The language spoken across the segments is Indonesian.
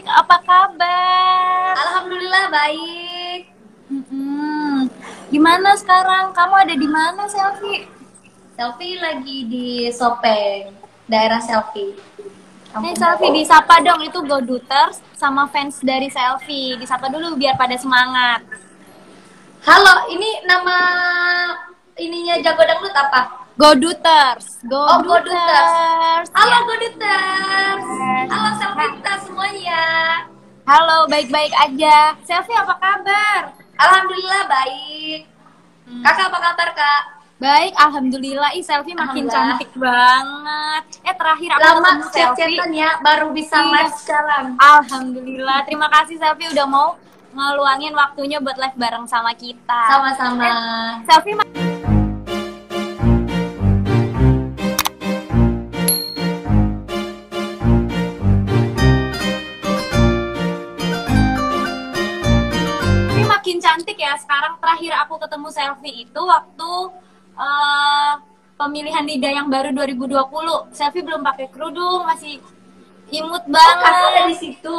apa kabar? Alhamdulillah baik. Gimana sekarang? Kamu ada di mana, Selfie? Selfie lagi di Sopeng, daerah Selfie. Nih, Selfie disapa dong, itu Goduters sama fans dari Selfie. Disapa dulu biar pada semangat. Halo, ini nama ininya Jago Dangdut apa? Goduters. Oh, Goduters. Halo Ya. Goduters. Halo Selfie semuanya. Halo, baik-baik aja. Selfie apa kabar? Alhamdulillah baik. Kakak apa kabar, Kak? Baik, alhamdulillah. Ih, Selfie makin Alhamdulillah. cantik banget. Terakhir aku Lama ketemu Selfie. chat-chatan ya, baru bisa Iya. live sekarang. Alhamdulillah. Terima kasih Selfie udah mau ngeluangin waktunya buat live bareng sama kita. Sama-sama. Selfie makin cantik ya sekarang. Terakhir aku ketemu Selfie itu waktu pemilihan lidah yang baru 2020. Selfie belum pakai kerudung, masih imut banget. Kakak ada di situ.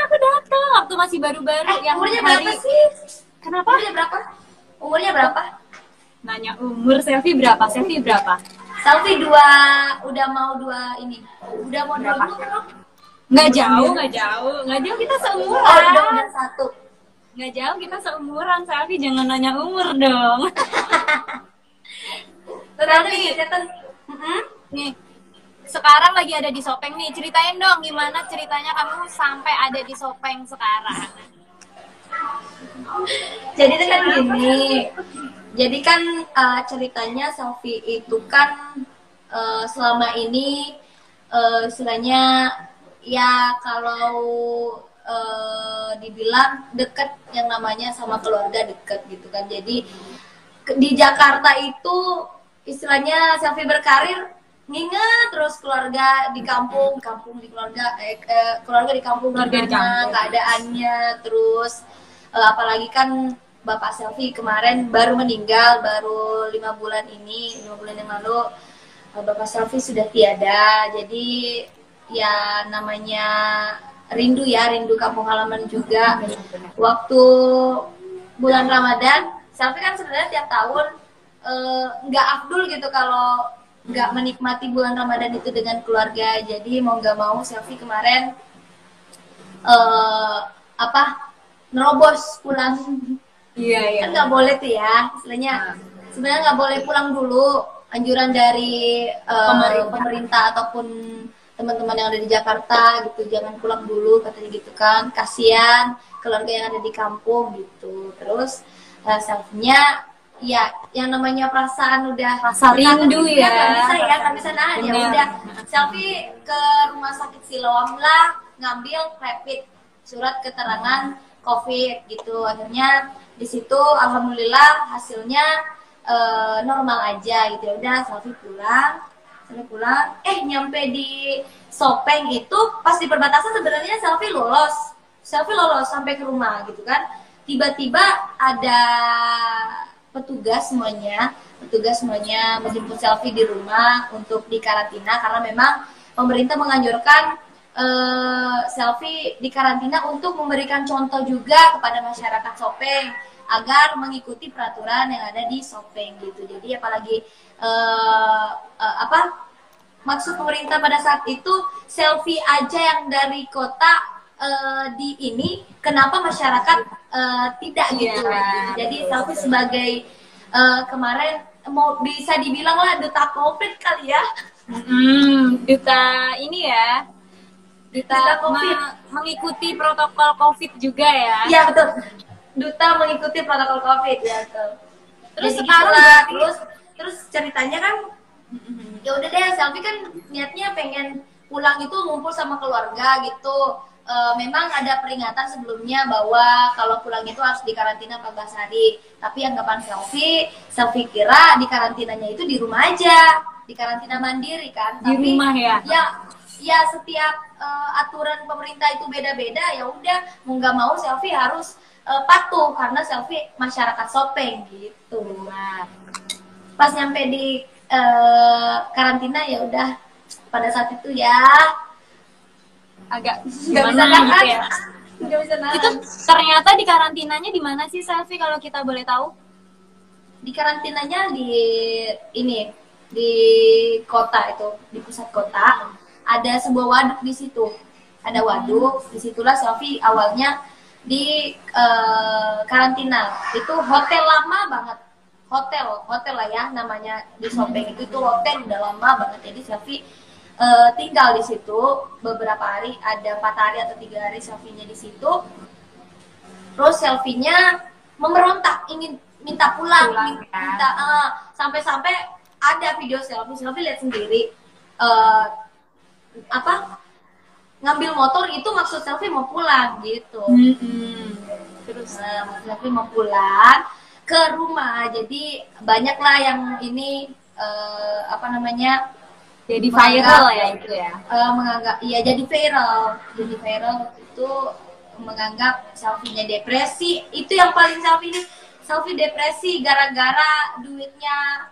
Aku datang waktu masih baru-baru. Yang Umurnya hari... berapa sih? Kenapa? Umurnya berapa? Umurnya berapa? Nanya umur. Selfie berapa? Selfie berapa? Selfie udah mau dua ini. Udah mau dua belum? Nggak jauh kita seumuran. Oh, udah satu. Nggak jauh kita seumuran. Selfie jangan nanya umur dong. Tapi nih sekarang lagi ada di Sopeng nih. Ceritain dong gimana ceritanya kamu sampai ada di Sopeng sekarang. Jadi itu kan gini. Jadi kan ceritanya Selfie itu kan selama ini istilahnya ya kalau dibilang deket yang namanya sama keluarga deket gitu kan. Jadi di Jakarta itu istilahnya Selfie berkarir nginget terus keluarga di kampung di keluarga keluarga di kampung gimana keadaannya, terus apalagi kan bapak Selfie kemarin baru meninggal, baru 5 bulan yang lalu bapak Selfie sudah tiada. Jadi ya namanya rindu kampung halaman juga. Waktu bulan Ramadan Selfie kan sebenarnya tiap tahun nggak afdol gitu kalau nggak menikmati bulan Ramadan itu dengan keluarga. Jadi mau nggak mau Selfie kemarin nerobos pulang. Iya. Kan nggak boleh tuh ya, istilahnya sebenarnya nggak boleh pulang dulu. Anjuran dari pemerintah ataupun teman-teman yang ada di Jakarta gitu, jangan pulang dulu katanya gitu kan, kasihan keluarga yang ada di kampung gitu. Terus Selfie-nya ya yang namanya perasaan udah rasa rindu ya, nggak bisa nahan ya udah Selfie ke rumah sakit Siloam lah, ngambil rapid surat keterangan COVID gitu. Akhirnya di situ alhamdulillah hasilnya normal aja gitu. Ya udah Selfie pulang nyampe di Sopeng itu pas di perbatasan sebenarnya Selfie lolos sampai ke rumah gitu kan. Tiba-tiba ada petugas semuanya menjemput Selfie di rumah untuk dikarantina karena memang pemerintah menganjurkan Selfie dikarantina untuk memberikan contoh juga kepada masyarakat Sopeng agar mengikuti peraturan yang ada di Sopeng gitu. Jadi apalagi maksud pemerintah pada saat itu Selfie aja yang dari kota di ini, kenapa masyarakat tidak gitu. Jadi Selfie sebagai kemarin mau bisa dibilang lah duta COVID kali ya. Duta ini ya. Duta mengikuti protokol COVID juga ya. Iya betul. Duta mengikuti protokol COVID ya betul. Terus jadi sekarang terus ceritanya kan ya udah deh, Selfie kan niatnya pengen pulang itu ngumpul sama keluarga gitu. Memang ada peringatan sebelumnya bahwa kalau pulang itu harus dikarantina 14 hari. Tapi anggapan Selfie kira dikarantinanya itu di rumah aja, dikarantina mandiri kan. Di rumah ya? Ya setiap aturan pemerintah itu beda-beda. Ya udah mau nggak mau Selfie harus patuh karena Selfie masyarakat Sopeng gitu. Nah, pas nyampe di karantina ya udah pada saat itu ya agak nggak bisa gimana gitu nahan, ya. nggak bisa nahan. Itu ternyata di karantinanya di mana sih Selfie kalau kita boleh tahu? Di karantinanya di ini, di kota itu, di pusat kota ada sebuah waduk di situ, ada waduk, disitulah Selfie awalnya di karantina. Itu hotel lama banget, hotel lah ya namanya, di Sopeng itu tuh hotel udah lama banget. Jadi Selfie tinggal di situ beberapa hari, ada 4 hari atau 3 hari Selfie-nya di situ. Terus Selfie-nya memberontak, ingin minta pulang, minta sampai-sampai ada video Selfie lihat sendiri, apa, ngambil motor itu maksud Selfie mau pulang gitu. Terus Selfie mau pulang ke rumah, jadi banyaklah yang ini apa namanya, jadi viral ya itu ya. menganggap iya jadi viral itu, menganggap Selfie-nya depresi. Itu yang paling Selfie depresi gara-gara duitnya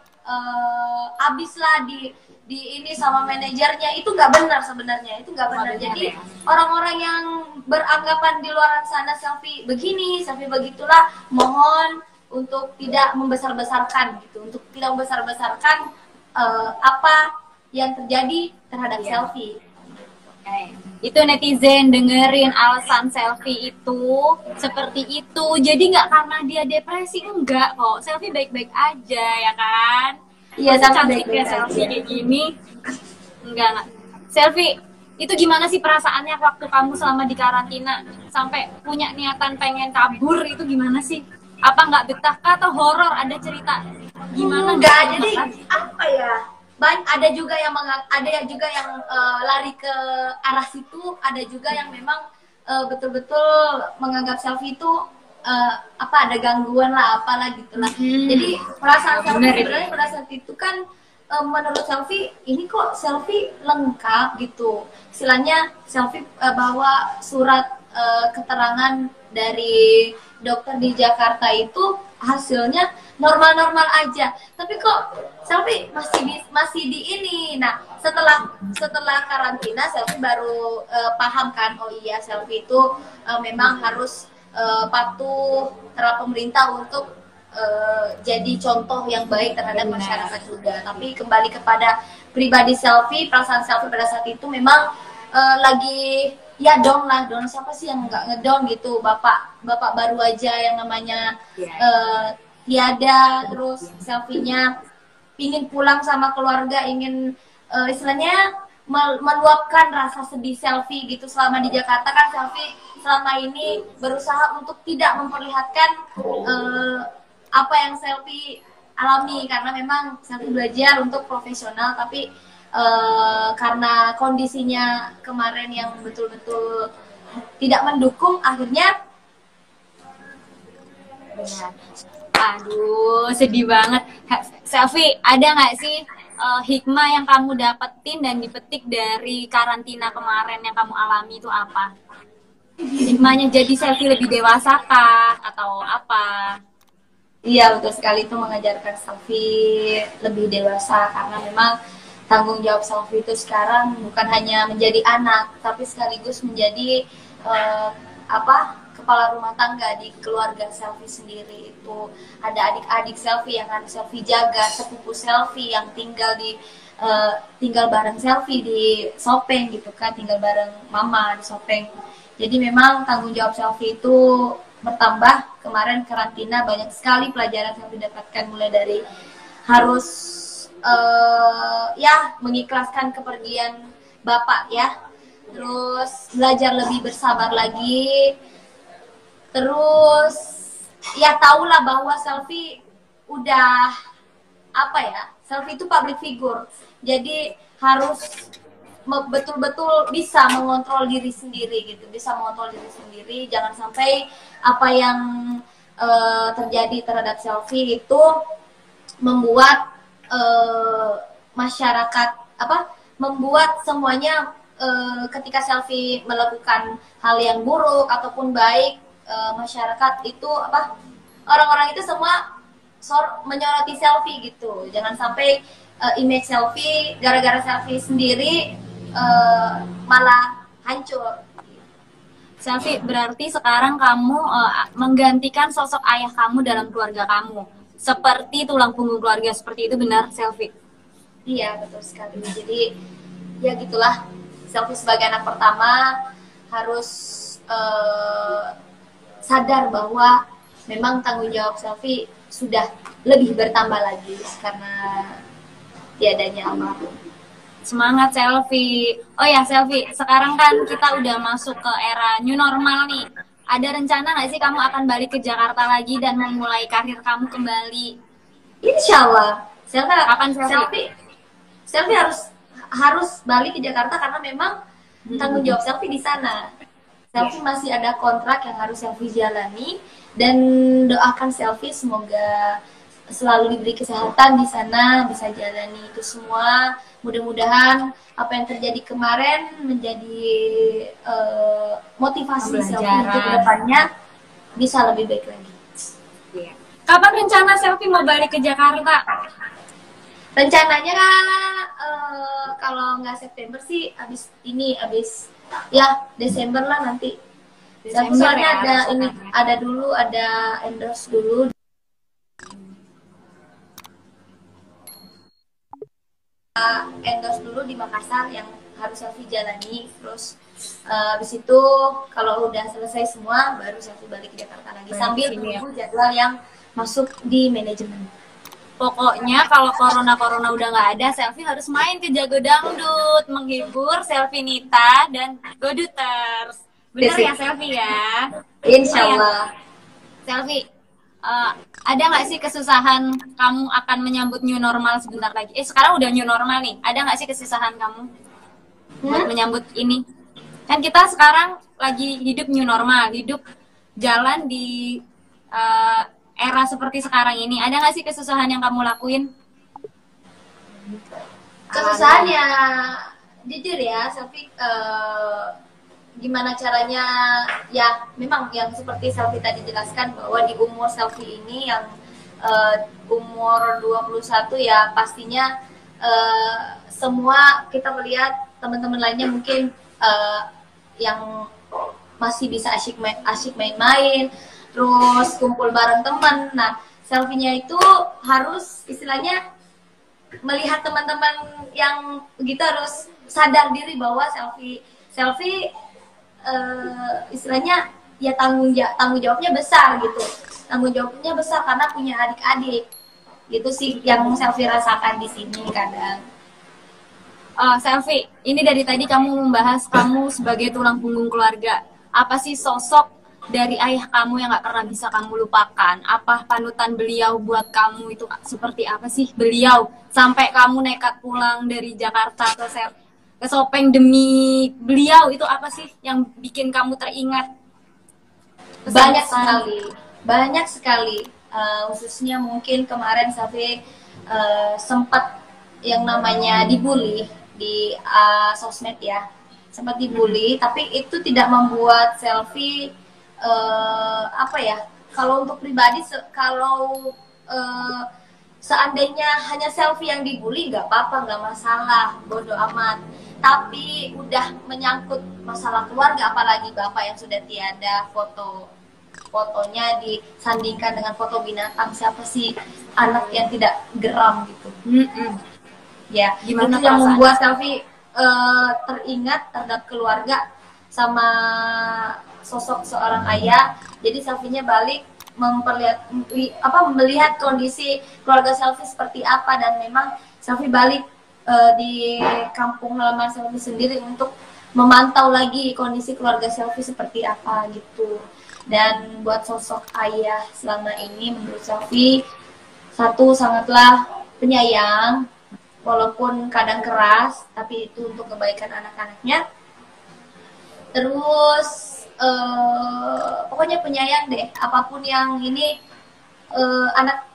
habis lah di ini sama manajernya. Itu nggak benar sebenarnya, itu nggak benar. Jadi ya. orang-orang yang beranggapan di luar sana Selfie begini, Selfie begitulah, mohon untuk tidak membesar-besarkan gitu, untuk tidak membesar-besarkan apa yang terjadi terhadap Selfie. Itu netizen dengerin alasan Selfie itu seperti itu, jadi nggak karena dia depresi, enggak kok, Selfie baik-baik aja ya kan. Iya, cantik ya Selfie kayak gini. Enggak. Selfie, itu gimana sih perasaannya waktu kamu selama di karantina sampai punya niatan pengen kabur, itu gimana sih? Apa nggak betah kah atau horor, ada cerita gimana? Enggak, jadi apa ya, ada juga yang lari ke arah situ, ada juga yang memang betul-betul menganggap Selfie itu apa, ada gangguan lah, apalah gitulah. Jadi perasaan Selfie sebenarnya pada saat itu kan menurut Selfie ini kok Selfie lengkap gitu, istilahnya Selfie bawa surat keterangan dari dokter di Jakarta itu hasilnya normal-normal aja, tapi kok Selfie masih di ini. Nah, setelah karantina Selfie baru paham kan, oh iya Selfie itu memang harus patuh terhadap pemerintah untuk jadi contoh yang baik terhadap masyarakat juga. Tapi kembali kepada pribadi Selfie, perasaan Selfie pada saat itu memang lagi ya down, siapa sih yang nggak ngedown gitu, bapak baru aja yang namanya tiada, terus Selfie-nya ingin pulang sama keluarga, ingin istilahnya meluapkan rasa sedih Selfie gitu. Selama di Jakarta kan Selfie selama ini berusaha untuk tidak memperlihatkan apa yang Selfie alami, karena memang Selfie belajar untuk profesional, tapi karena kondisinya kemarin yang betul-betul tidak mendukung, akhirnya aduh sedih banget. Selfie, ada nggak sih hikmah yang kamu dapetin dan dipetik dari karantina kemarin yang kamu alami itu apa? Hikmahnya jadi Selfie lebih dewasa kah atau apa? Iya, betul sekali, itu mengajarkan Selfie lebih dewasa, karena memang tanggung jawab Selfie itu sekarang bukan hanya menjadi anak, tapi sekaligus menjadi kepala rumah tangga di keluarga Selfie sendiri. Itu ada adik-adik Selfie yang harus Selfie jaga, sepupu Selfie yang tinggal bareng Selfie di Sopeng gitu kan, tinggal bareng mama di Sopeng. Jadi memang tanggung jawab Selfie itu bertambah. Kemarin karantina banyak sekali pelajaran Selfie dapatkan, mulai dari harus mengikhlaskan kepergian bapak ya, terus belajar lebih bersabar lagi, terus ya tahulah bahwa Selfie udah Selfie itu public figure, jadi harus betul-betul bisa mengontrol diri sendiri gitu, jangan sampai apa yang terjadi terhadap Selfie itu membuat masyarakat membuat semuanya ketika Selfie melakukan hal yang buruk ataupun baik, masyarakat itu orang-orang itu semua menyoroti Selfie gitu. Jangan sampai image Selfie gara-gara Selfie sendiri malah hancur. Selfie, berarti sekarang kamu menggantikan sosok ayah kamu dalam keluarga kamu. Seperti tulang punggung keluarga, seperti itu benar, Selfie? Iya, betul sekali. Jadi ya gitulah, Selfie sebagai anak pertama harus sadar bahwa memang tanggung jawab Selfie sudah lebih bertambah lagi karena tiadanya almarhum. Semangat Selfie. Oh ya Selfie, sekarang kan kita udah masuk ke era new normal nih. Ada rencana nggak sih kamu akan balik ke Jakarta lagi dan memulai karir kamu kembali? Insya Allah. Kapan Selfie? Selfie harus balik ke Jakarta karena memang tanggung jawab Selfie di sana. Selfie masih ada kontrak yang harus Selfie jalani, dan doakan Selfie semoga selalu diberi kesehatan di sana, bisa jalani itu semua. Mudah-mudahan apa yang terjadi kemarin menjadi motivasi Selfie untuk kedepannya bisa lebih baik lagi. Kapan rencana Selfie mau balik ke Jakarta? Rencananya kalau nggak September sih abis ya Desember lah nanti. Soalnya ya, ada endorse dulu. Endorse dulu di Makassar yang harus Selfie jalani, terus habis itu kalau udah selesai semua baru Selfie balik ke Jakarta lagi sambil tunggu jadwal yang masuk di manajemen. Pokoknya kalau corona udah nggak ada, Selfie harus main ke Jago Dangdut menghibur Selfie Nita dan Goduters. Bener ya Selfie ya? Insya Allah. Selfie, ada nggak sih kesusahan kamu akan menyambut new normal sebentar lagi? Sekarang udah new normal nih. Ada nggak sih kesusahan kamu buat menyambut ini? Kan kita sekarang lagi hidup new normal, hidup jalan di era seperti sekarang ini. Ada nggak sih kesusahan yang kamu lakuin? Kesusahannya, jujur ya, Selfie, gimana caranya, ya memang yang seperti Selfie tadi jelaskan bahwa di umur Selfie ini yang umur 21 ya pastinya semua kita melihat teman-teman lainnya mungkin yang masih bisa asyik main-main, terus kumpul bareng teman. Nah, Selfie-nya itu harus istilahnya melihat teman-teman yang begitu, harus sadar diri bahwa Selfie istilahnya ya tanggung jawabnya besar gitu. Tanggung jawabnya besar karena punya adik-adik. Gitu sih yang Selfie rasakan di sini kadang. Selfie, ini dari tadi kamu membahas kamu sebagai tulang punggung keluarga. Apa sih sosok dari ayah kamu yang gak pernah bisa kamu lupakan? Apa panutan beliau buat kamu itu seperti apa sih beliau? Sampai kamu nekat pulang dari Jakarta ke Sopeng demi beliau, itu apa sih yang bikin kamu teringat? Banyak sekali. Khususnya mungkin kemarin Selfie sempat yang namanya dibully di sosmed ya, sempat dibully, tapi itu tidak membuat Selfie kalau untuk pribadi kalau seandainya hanya Selfie yang dibully nggak apa-apa, nggak masalah, bodo amat. Tapi udah menyangkut masalah keluarga, apalagi bapak yang sudah tiada, fotonya disandingkan dengan foto binatang, siapa sih anak yang tidak geram gitu. Ya, gimana itu yang membuat Selfie teringat terhadap keluarga sama sosok seorang ayah. Jadi Selfie-nya balik melihat kondisi keluarga Selfie seperti apa, dan memang Selfie balik di kampung halaman Selfie sendiri untuk memantau lagi kondisi keluarga Selfie seperti apa gitu. Dan buat sosok ayah selama ini menurut Selfie, satu, sangatlah penyayang, walaupun kadang keras, tapi itu untuk kebaikan anak-anaknya. Terus pokoknya penyayang deh, apapun yang ini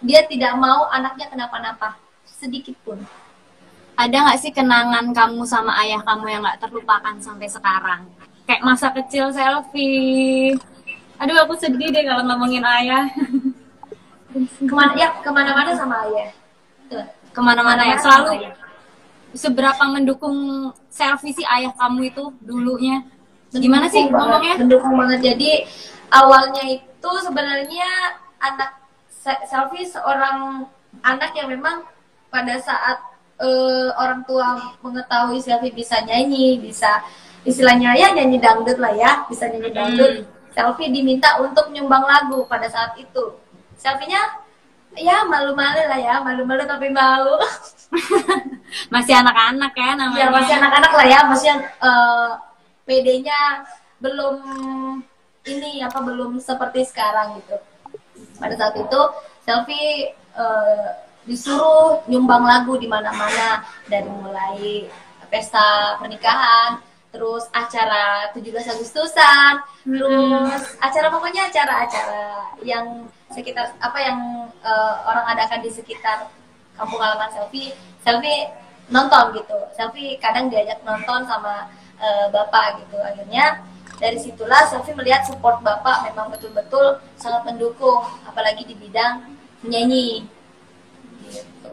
dia tidak mau anaknya kenapa-napa sedikit pun. Ada nggak sih kenangan kamu sama ayah kamu yang nggak terlupakan sampai sekarang? Kayak masa kecil Selfie. Aduh, aku sedih deh kalau ngomongin ayah. Kemana-mana sama ayah. Kemana-mana ya, selalu. Seberapa mendukung Selfie sih ayah kamu itu dulunya? Gimana sih ngomongnya? Mendukung banget. Jadi awalnya itu sebenarnya anak Selfie seorang anak yang memang pada saat orang tua mengetahui Selfie bisa nyanyi, bisa istilahnya ya nyanyi dangdut lah ya, bisa nyanyi dangdut. Selfie diminta untuk nyumbang lagu pada saat itu. Selfie-nya ya malu-malu lah ya, malu-malu tapi mau. Masih anak-anak ya namanya. Ya masih anak-anak lah ya, masih yang PD-nya belum ini apa belum seperti sekarang gitu. Pada saat itu Selfie disuruh nyumbang lagu di mana-mana, dari mulai pesta pernikahan, terus acara 17 Agustusan, terus pokoknya acara-acara yang sekitar apa yang orang adakan di sekitar kampung halaman Selfie nonton gitu. Selfie kadang diajak nonton sama bapak gitu. Akhirnya dari situlah Selfie melihat support bapak memang betul-betul sangat mendukung, apalagi di bidang menyanyi. Gitu.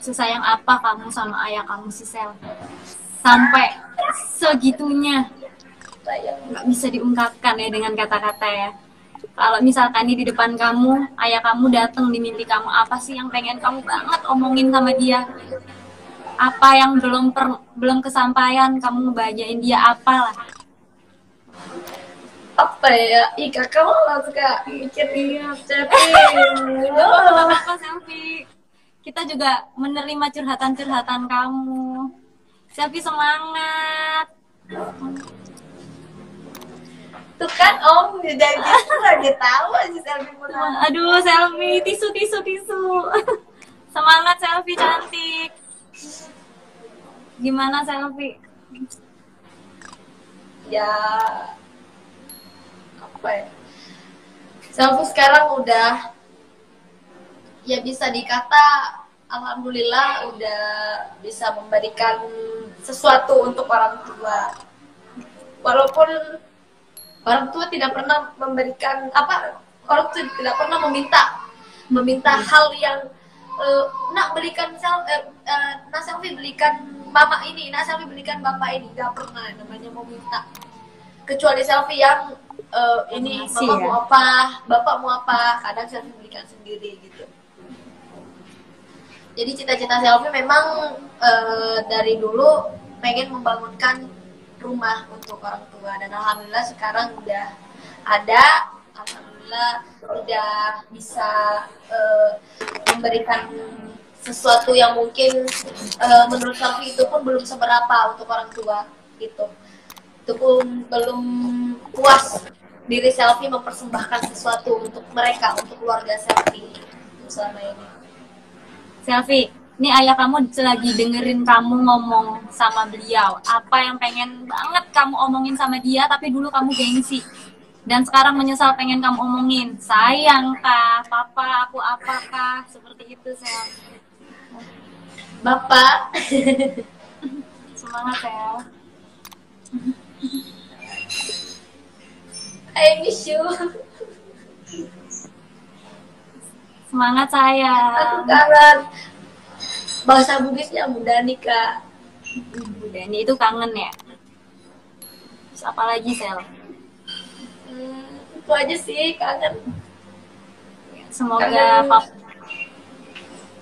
Sesayang apa kamu sama ayah kamu si Sel? Sampai segitunya nggak bisa diungkapkan ya dengan kata-kata ya. Kalau misalkan di depan kamu, ayah kamu datang di mimpi kamu, apa sih yang pengen kamu banget omongin sama dia? Apa yang belum kesampaian, kamu ngebahagiain dia apalah? Apa ya? Kakak malah suka mikir Selfie. Apa Selfie? Kita juga menerima curhatan-curhatan kamu. Selfie semangat. Tuh kan Om, jadi gitu aja tahu aja Selfie menang. Aduh, Selfie, tisu. Semangat Selfie cantik. Gimana Selfie? Ya apa ya? Selfie sekarang udah ya bisa dikata alhamdulillah udah bisa memberikan sesuatu untuk orang tua. Walaupun orang tua tidak pernah memberikan orang tua tidak pernah meminta hal yang nak belikan nak Selfie belikan mama ini, nak Selfie belikan bapak ini, nggak pernah namanya mau minta. Kecuali Selfie yang ini mama mau apa, bapak mau apa, kadang Selfie belikan sendiri gitu. Jadi cita-cita Selfie memang dari dulu pengen membangunkan rumah untuk orang tua, dan alhamdulillah sekarang udah ada, alhamdulillah udah bisa memberikan sesuatu yang mungkin menurut Selfie itu pun belum seberapa untuk orang tua gitu. Itu pun belum puas diri Selfie mempersembahkan sesuatu untuk mereka, untuk keluarga Selfie selama ini. Selfie, ini ayah kamu lagi dengerin kamu ngomong sama beliau. Apa yang pengen banget kamu omongin sama dia, tapi dulu kamu gengsi. Dan sekarang menyesal pengen kamu omongin. Sayang kah, papa, aku apakah? Seperti itu, Sel. Bapak. Semangat, Sel. I miss you. Semangat sayang. Aku kangen. Bahasa Bugisnya Bunda Nika. Bunda ini itu kangen ya. Terus apa lagi Sel? Itu aja sih kangen. Semoga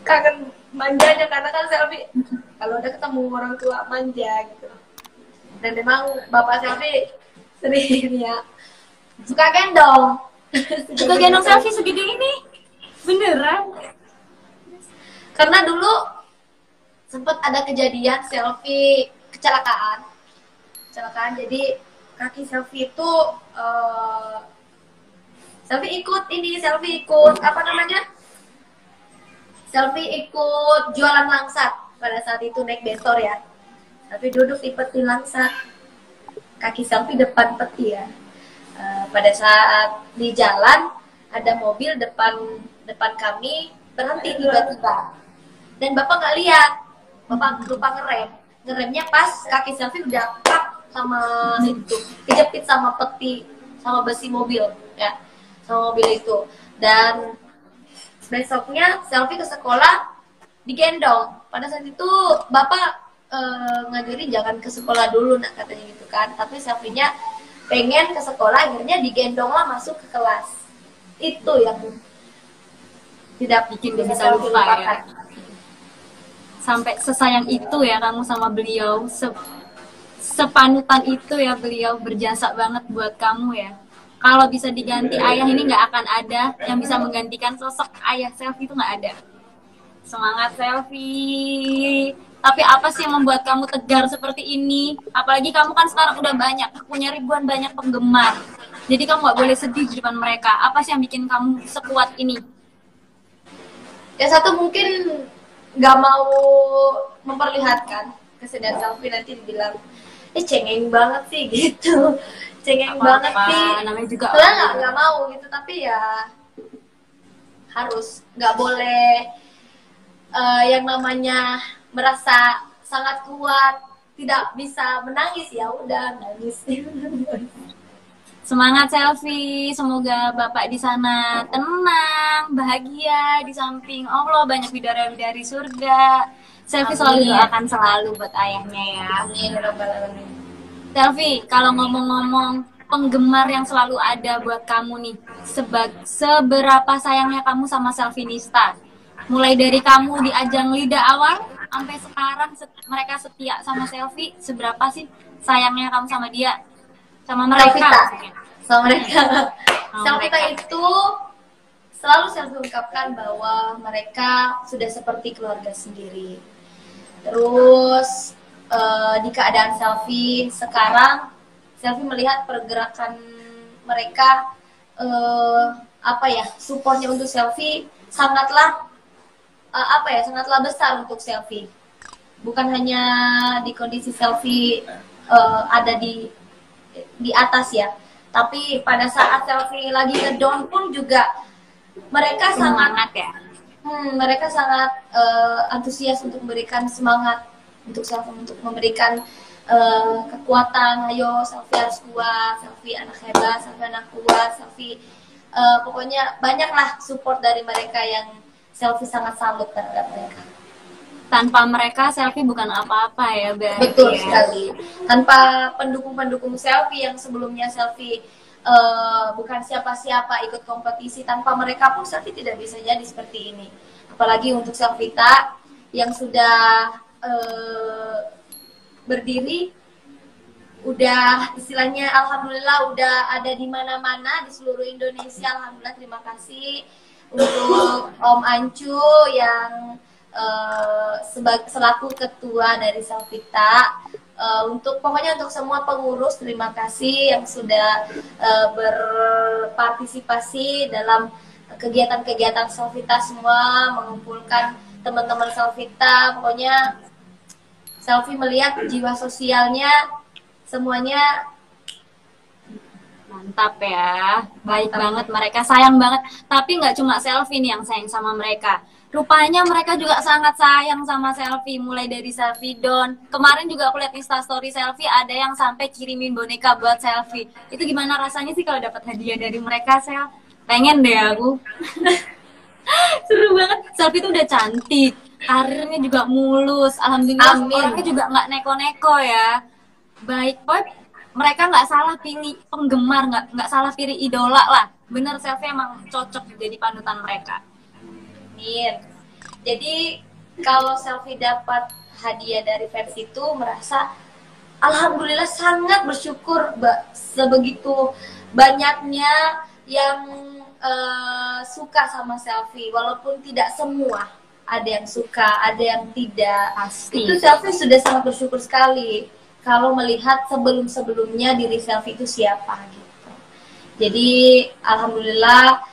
kangen manjanya, karena kan Selfie kalau udah ketemu orang tua manja gitu. Dan memang bapak Selfie sering ya suka gendong. Suka gendong Selfie segede ini. Beneran? Karena dulu sempat ada kejadian Selfie kecelakaan, jadi kaki Selfie itu Selfie ikut apa namanya? Selfie ikut jualan langsat pada saat itu, naik bentor ya. Tapi duduk di peti langsat, kaki Selfie depan peti ya. Pada saat di jalan ada mobil depan kami berhenti tiba-tiba, dan bapak nggak lihat, bapak lupa ngeremnya pas kaki Selfie udah pak sama itu, kejepit sama peti, sama besi mobil ya, sama mobil itu. Dan besoknya Selfie ke sekolah digendong. Pada saat itu bapak ngajari jangan ke sekolah dulu nak katanya gitu kan, tapi Selfie-nya pengen ke sekolah, akhirnya digendong lah masuk ke kelas. Itu yang tidak Bikin bisa bisa Selfie lupa ya. lupakan. Sampai sesayang itu ya kamu sama beliau, sepanutan itu ya beliau, berjasa banget buat kamu ya. Kalau bisa diganti ayah ini nggak akan ada yang bisa menggantikan sosok ayah Selfie, itu nggak ada. Semangat Selfie. Tapi apa sih yang membuat kamu tegar seperti ini? Apalagi kamu kan sekarang udah banyak, punya ribuan banyak penggemar. Jadi kamu nggak boleh sedih di depan mereka. Apa sih yang bikin kamu sekuat ini? Yang satu mungkin nggak mau memperlihatkan kesedihan Selfie, nanti dibilang cengeng banget sih gitu, cengeng banget sih. Namanya juga Soalnya nggak mau gitu, tapi ya harus, nggak boleh yang namanya merasa sangat kuat tidak bisa menangis, ya udah nangis. Semangat Selfie, semoga Bapak di sana tenang, bahagia, di samping Allah banyak bidadari surga. Selfie selalu doakan selalu buat ayahnya ya. Amin ya rabbal alamin. Selfie, kalau ngomong-ngomong penggemar yang selalu ada buat kamu nih, seberapa sayangnya kamu sama Selfie Nista? Mulai dari kamu di ajang Lida awal sampai sekarang mereka setia sama Selfie, seberapa sih sayangnya kamu sama dia? Sama mereka? Sama mereka. Selfie itu selalu saya ungkapkan bahwa mereka sudah seperti keluarga sendiri. Terus di keadaan Selfie sekarang, Selfie melihat pergerakan mereka, supportnya untuk Selfie sangatlah sangatlah besar untuk Selfie. Bukan hanya di kondisi Selfie ada di atas ya, tapi pada saat Selfie lagi ngedown pun juga mereka semangat ya. Mereka sangat antusias untuk memberikan semangat untuk Selfie, untuk memberikan kekuatan. Ayo Selfie harus kuat, Selfie anak hebat, Selfie anak kuat, Selfie pokoknya banyaklah support dari mereka yang Selfie sangat salut terhadap mereka. Tanpa mereka Selfie bukan apa-apa ya, Betul sekali. Tanpa pendukung-pendukung Selfie yang sebelumnya Selfie bukan siapa-siapa, ikut kompetisi, tanpa mereka pun Selfie tidak bisa jadi seperti ini. Apalagi untuk Selfita yang sudah berdiri, udah istilahnya alhamdulillah udah ada di mana-mana di seluruh Indonesia. Alhamdulillah, terima kasih untuk Om Ancu yang selaku ketua dari Selfita. Pokoknya untuk semua pengurus, terima kasih yang sudah berpartisipasi dalam kegiatan-kegiatan Selfita semua, mengumpulkan teman-teman Selfita. Pokoknya Selfie melihat jiwa sosialnya semuanya mantap ya, baik banget mereka, sayang banget. Tapi nggak cuma Selfie nih yang sayang sama mereka. Rupanya mereka juga sangat sayang sama Selfie, mulai dari Selfie Don. Kemarin juga aku lihat Instastory Selfie, ada yang sampai kirimin boneka buat Selfie. Itu gimana rasanya sih kalau dapat hadiah dari mereka, Sel? Pengen deh aku. Seru banget. Selfie tuh udah cantik, karirnya juga mulus. Alhamdulillah, orangnya juga nggak neko-neko ya. Baik, mereka nggak salah pilih penggemar, nggak salah pilih idola lah. Bener, Selfie emang cocok jadi panutan mereka. Amin. Jadi kalau Selfie dapat hadiah dari versi itu, merasa alhamdulillah sangat bersyukur, sebegitu banyaknya yang suka sama Selfie, walaupun tidak semua, ada yang suka, ada yang tidak. Pasti. Itu Selfie sudah sangat bersyukur sekali kalau melihat sebelum-sebelumnya diri Selfie itu siapa gitu. Jadi alhamdulillah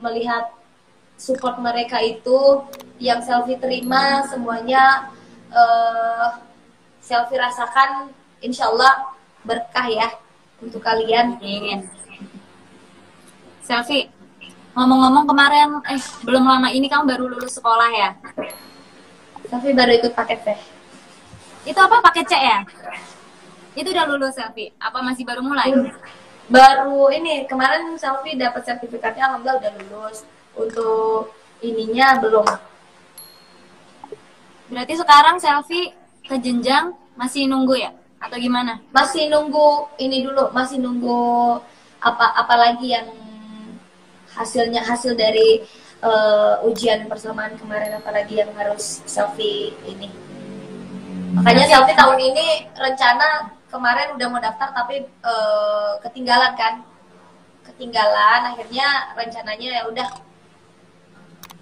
melihat support mereka itu yang Selfie terima semuanya, Selfie rasakan insya Allah berkah ya untuk kalian. Selfie, ngomong-ngomong kemarin, belum lama ini kamu baru lulus sekolah ya? Selfie baru ikut paket teh. Itu apa, paket C ya? Itu udah lulus Selfie? Apa masih baru mulai? Baru ini, kemarin Selfie dapat sertifikatnya, alhamdulillah udah lulus. Untuk ininya belum Berarti sekarang selfie ke jenjang masih nunggu ya? Atau gimana? Masih nunggu ini dulu, masih nunggu apalagi yang hasil dari ujian persamaan kemarin, apalagi yang harus selfie ini. Makanya selfie tahun ini rencana kemarin udah mau daftar tapi ketinggalan kan. Ketinggalan, akhirnya rencananya ya udah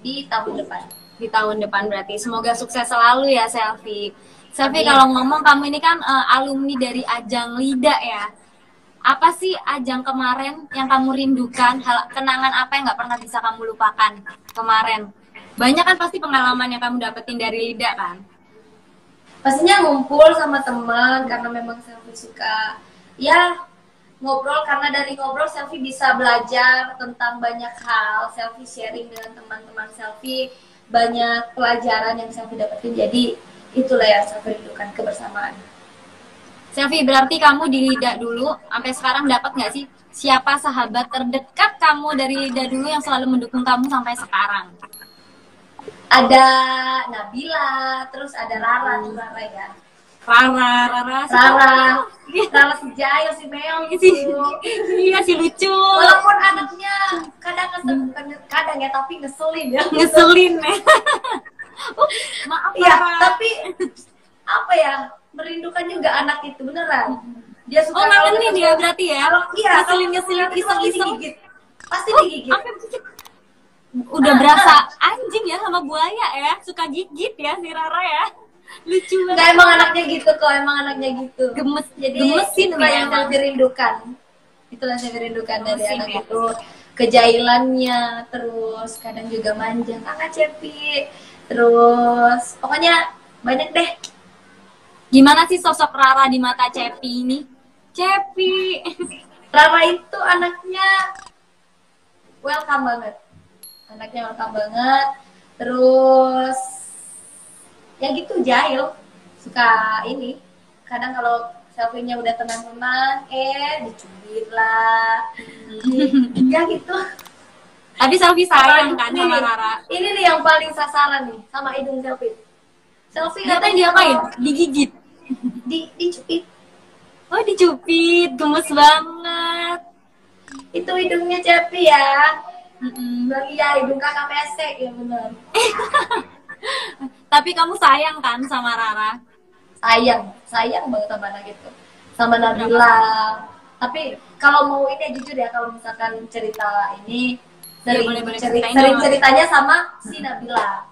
di tahun depan. Di tahun depan berarti. Semoga sukses selalu ya selfie. Selfie, kalau ngomong kamu ini kan alumni dari ajang LIDA ya. Apa sih ajang kemarin yang kamu rindukan? Kenangan apa yang nggak pernah bisa kamu lupakan kemarin? Banyak kan pasti pengalaman yang kamu dapetin dari LIDA kan? Pastinya ngumpul sama teman, karena memang selfie suka ya ngobrol, karena dari ngobrol selfie bisa belajar tentang banyak hal. Selfie sharing dengan teman-teman selfie, banyak pelajaran yang selfie dapetin. Jadi itulah yang saya rindukan, kebersamaan. Selfie, berarti kamu di LIDA dulu sampai sekarang dapat nggak sih siapa sahabat terdekat kamu dari LIDA dulu yang selalu mendukung kamu sampai sekarang? Ada Nabila, terus ada Rara juga ya. Rara si Jayo, si Mel gitu. Iya, si lucu. Walaupun anaknya kadang ya, tapi ngeselin ya. Ngeselin ya. Maaf ya, tapi apa ya, merindukan juga anak itu beneran. Dia suka ngangenin dia berarti ya. Ngeselin iseng pasti digigit. Udah berasa anjing ya sama buaya ya, suka gigit ya si Rara ya. Lucu banget. Nggak, emang anaknya gitu kok, emang anaknya gitu. Gemes, jadi gemesin itulah yang saya rindukan. Itulah saya rindukan dari anak ya. Itu kejailannya, terus kadang juga manja, kakak Cepi. Terus pokoknya banyak deh. Gimana sih sosok Rara di mata Cepi ini? Cepi. Rara itu anaknya welcome banget. Anaknya welcome banget. Terus ya gitu, jahil. Suka ini. Kadang kalau selfie-nya udah tenang-tenang, dicubit lah. Ya gitu. Tapi selfie sayang kan sama Rara. Ini nih yang paling sasaran nih, sama hidung selfie. Selfie katanya diapain? Digigit? Dicubit. Oh, dicubit. Gemes banget. Itu hidungnya Cepi ya. Ya, hidung kakak pesek ya benar. Tapi kamu sayang kan sama Rara? Sayang banget sama anak itu. Sama Nabila. Tapi kalau mau ini jujur ya, kalau misalkan cerita ini sering ceritanya sama si Nabila.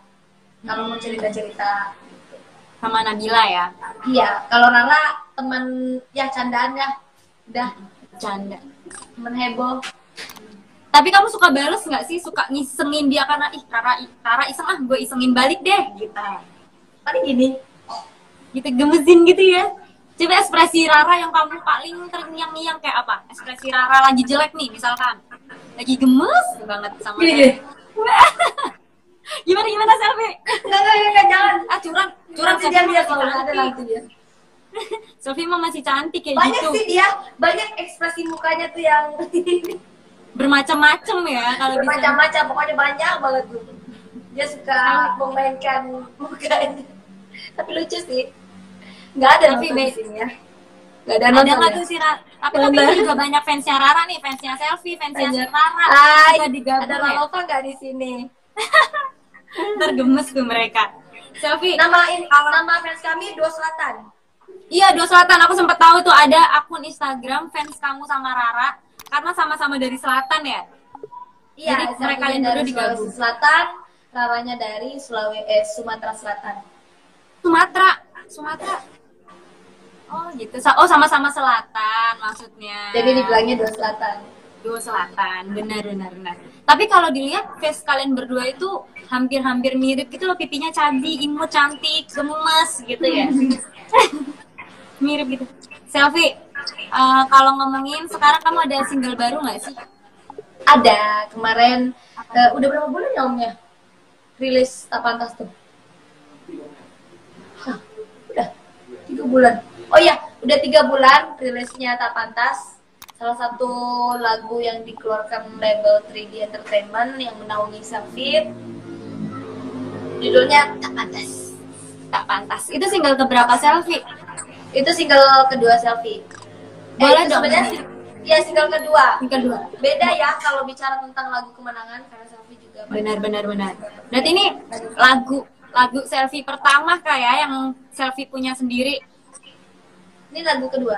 Kalau mau cerita sama Nabila ya. Iya, kalau Rara teman ya candaan ya. Udah canda. Temen heboh. Tapi kamu suka bales nggak sih? Suka ngisengin dia karena Rara iseng, gue isengin balik deh gitu. Paling gini. Gitu, gemesin gitu ya. Coba ekspresi Rara yang kamu paling terngiang-ngiang kayak apa? Ekspresi Rara lagi jelek nih misalkan. Lagi gemes banget sama gini. Gimana selfie? Enggak, jangan. Curang dia kalau ada nanti dia. Sophie mah masih cantik kayak banyak gitu. Banyak sih dia, banyak ekspresi mukanya tuh yang bermacam-macam ya kalau bisa. Bermacam-macam, pokoknya banyak banget tuh. Dia suka memainkan mukanya. Tapi lucu sih. Nggak ada tapi nonton di sini ya. Nggak ada nonton. Ada nggak tuh sih tapi ini juga banyak fansnya Rara nih, fansnya selfie, fansnya Rara. Juga digabung. Ada Ralova nggak di sini? Tergemes tuh mereka. Selfie. Nama fans kami Dua Selatan. Iya, Dua Selatan. Aku sempat tahu tuh ada akun Instagram fans kamu sama Rara karena sama-sama dari selatan ya. Iya, jadi mereka yang dulu digabung. Selatan, Raranya dari Sumatera Selatan. Sumatera. Oh gitu. Oh, sama-sama selatan maksudnya. Jadi dibilangnya Dua Selatan. Dua Selatan, benar. Tapi kalau dilihat face kalian berdua itu hampir mirip gitu loh, pipinya cabi, imut, cantik, gemes gitu ya. Mirip gitu. Selfie, kalau ngomongin sekarang kamu ada single baru nggak sih? Ada, kemarin udah berapa bulan ya omnya? Rilis Tapantas tuh? Udah 3 bulan. Oh iya, udah 3 bulan rilisnya Tapantas. Salah satu lagu yang dikeluarkan label 3D Entertainment yang menaungi Selfie. Judulnya Tapantas. Tak pantas. Itu single keberapa selfie? Itu single kedua Selfie. Boleh itu dong. sebenarnya ya single kedua. Yang kedua. Beda ya kalau bicara tentang lagu kemenangan karena Selfie juga. Benar. Berarti ini lagu selfie pertama kayak yang selfie punya sendiri. Ini lagu kedua.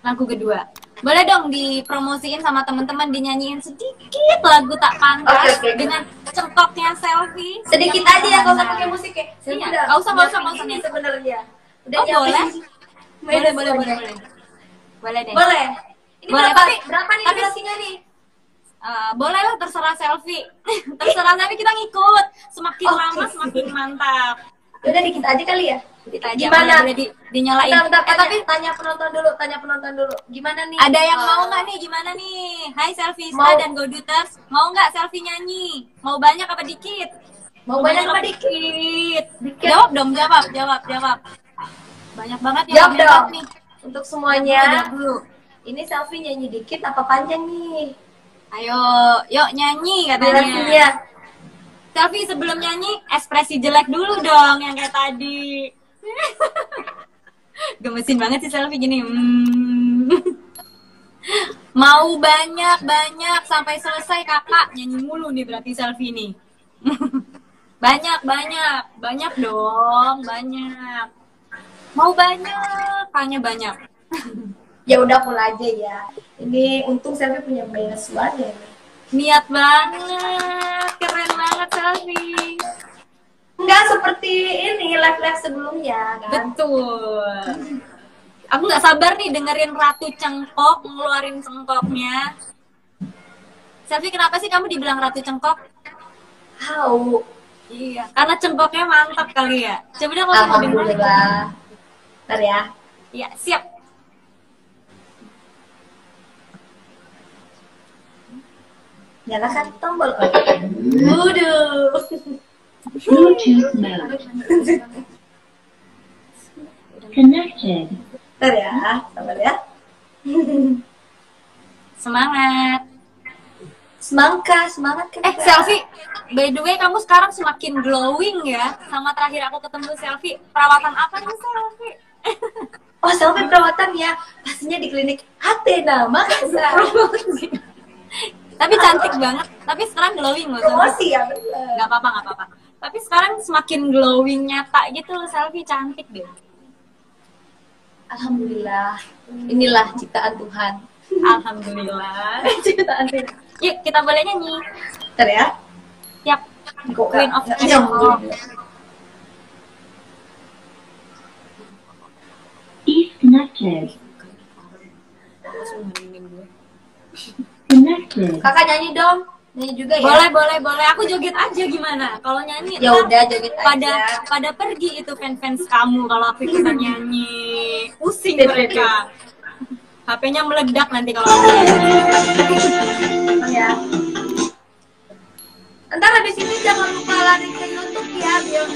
Lagu kedua. Boleh dong dipromosiin sama teman-teman, dinyanyiin sedikit lagu Tak Pantas Oke. dengan cengkoknya selfie. Sedikit aja ya kalau nggak pakai musik ya. Iya, Udah, nggak usah ini nih. sebenarnya. Udah Oh, boleh? nyiapin. Boleh deh. Boleh. Ini Boleh, berapa nih tapi- durasinya nih? Boleh lah, terserah selfie. Terserah, tapi kita ngikut. Semakin Oke, lama sip. semakin mantap. Udah dikit aja kali ya. Kita aja Gimana? boleh dinyalain. Bentar, Tapi tanya penonton dulu. Gimana nih? ada yang mau nggak nih? Gimana nih? Hai Selfie Mau. dan Goduters, mau nggak selfie nyanyi? Mau banyak apa dikit? Mau banyak apa dikit? Dikit. Jawab dong, jawab. Banyak banget yang Jawab komentar dong. nih. Untuk Jawab semuanya. dulu. Ini Selfie nyanyi dikit apa panjang nih? Ayo, yuk nyanyi katanya. Durasinya. Selfie sebelum nyanyi, ekspresi jelek dulu dong yang kayak tadi. Gemesin banget sih selfie gini. Mau banyak sampai selesai kakak nyanyi mulu nih berarti selfie nih. banyak dong, banyak. Mau banyak, banyak. Ya udah mulai aja ya. Ini untung Selfie punya banyak suara ya. Niat banget, keren banget selfie. Enggak seperti ini live-live sebelumnya kan. Betul. Aku nggak sabar nih dengerin Ratu Cengkok ngeluarin cengkoknya. Selfie, kenapa sih kamu dibilang Ratu Cengkok? Tahu. Iya, karena cengkoknya mantap kali ya. Coba dong kalau mau dengerin. Alhamdulillah. Bentar ya. Iya, siap. Nyalakan tombol. Waduh. Bluetooth mode connected. Bentar ya, sabar ya. Semangat. Semangat kan. Selfie. By the way, kamu sekarang semakin glowing ya. Sama terakhir aku ketemu Selfie. Perawatan apa nih Selfie? Oh, Selfie perawatan ya. Pastinya di klinik Athena Makassar. Tapi cantik banget. Tapi sekarang glowing loh. Selfie. Promosi ya, bener. Gak apa-apa. Tapi sekarang semakin glowing nyata gitu loh Selfie, cantik deh. Alhamdulillah. Inilah ciptaan Tuhan. Alhamdulillah. Ciptaan Tuhan. Yuk, kita boleh nyanyi. Bentar ya. Siap. Kok Queen of nggak Pop. nyambung. Disconnected. Connected. Kakak nyanyi dong. Nyanyi juga ya. Boleh. Aku joget aja gimana? Kalau nyanyi Ya ntar udah joget pada aja. pada pergi itu fans kamu kalau aku ikutan nyanyi. Pusing Sip. mereka. HP-nya meledak nanti kalau aku nyanyi. Ya. Ntar habis ini jangan lupa lari ke YouTube ya biar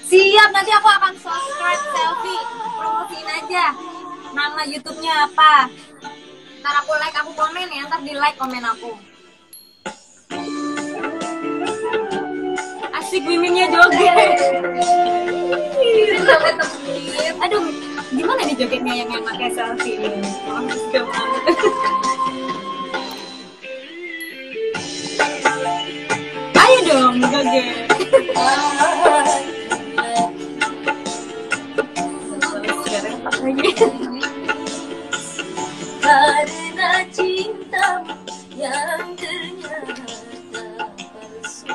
Siap, nanti aku akan subscribe Selfie. Promosiin aja. Nama YouTube-nya apa? Ntar aku like, aku komen ya. Ntar di like komen aku. Asik miminnya joget. Aduh, gimana nih jogetnya yang pakai Selfie ini? Ayo dong, joget. Karena cintamu yang ternyata palsu.